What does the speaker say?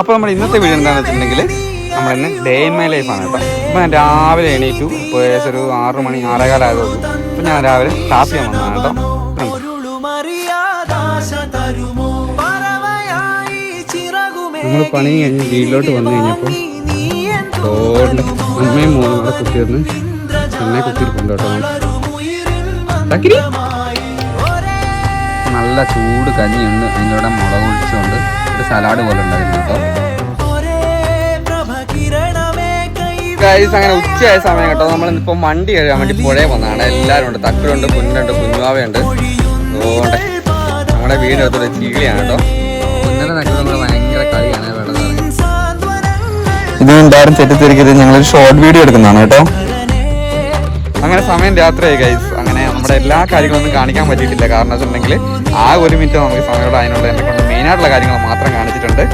അപ്പോൾ നമ്മൾ ഇന്നത്തെ വീഡിയോ എന്താണെന്ന് വെച്ചിട്ടുണ്ടെങ്കിൽ നമ്മളിന്ന് ഡേ ഇൻ മൈ ലൈഫാണ് കേട്ടോ. അപ്പോൾ ഞാൻ രാവിലെ എണീറ്റു. ഇപ്പോൾ ഏകദേശം ഒരു 6 മണി 6:15 ആയതുള്ളൂ. അപ്പോൾ ഞാൻ രാവിലെ ടാപ്പ് ചെയ്യാൻ വന്നതാണ് കേട്ടോ. നമ്മൾ പണി കഴിഞ്ഞ് വീട്ടിലോട്ട് വന്നു കഴിഞ്ഞപ്പോൾ റോഡിൻ്റെ അമ്മയും മോനും കൂടെ കുത്തിയിരുന്ന് എന്നെ കുത്തിയിരിപ്പുണ്ട് കേട്ടോ. നല്ല ചൂട് കഞ്ഞിയുണ്ട്, അതിൻ്റെ കൂടെ മുളക് പൊടിച്ചുകൊണ്ട് ഒരു സലാഡ് പോലെ ഉണ്ടായിരുന്നു കേട്ടോ. അങ്ങനെ ഉച്ചയായ സമയം കേട്ടോ. നമ്മളിപ്പോൾ വണ്ടി കഴുകാൻ വേണ്ടി പുഴയെ വന്നതാണ്. എല്ലാവരും ഉണ്ട്, തക്കലുണ്ട്, കുഞ്ഞുണ്ട്, കുഞ്ഞുവാവയുണ്ട്. അതുകൊണ്ട് നമ്മുടെ വീടിനടുത്തൊരു ചീളിയാണ് കേട്ടോ. കുഞ്ഞിൻ്റെ തക്കൽ നമ്മൾ ഭയങ്കര കളിയാണ് വെള്ളത്തിൽ. ഇത് എന്തായാലും തെറ്റിദ്ധരിക്കരുത്, ഞങ്ങളൊരു ഷോർട്ട് വീഡിയോ എടുക്കുന്നതാണ് കേട്ടോ. അങ്ങനെ സമയം രാത്രിയായി ഗൈസ്. അങ്ങനെ നമ്മുടെ എല്ലാ കാര്യങ്ങളൊന്നും കാണിക്കാൻ പറ്റിയിട്ടില്ല. കാരണം വെച്ചിട്ടുണ്ടെങ്കിൽ ആ 1 മിനിറ്റ് നമുക്ക് സമയമുള്ള അതിനുള്ള എന്നെ കൊണ്ട് മെയിനായിട്ടുള്ള കാര്യങ്ങൾ മാത്രം കാണിച്ചിട്ടുണ്ട്.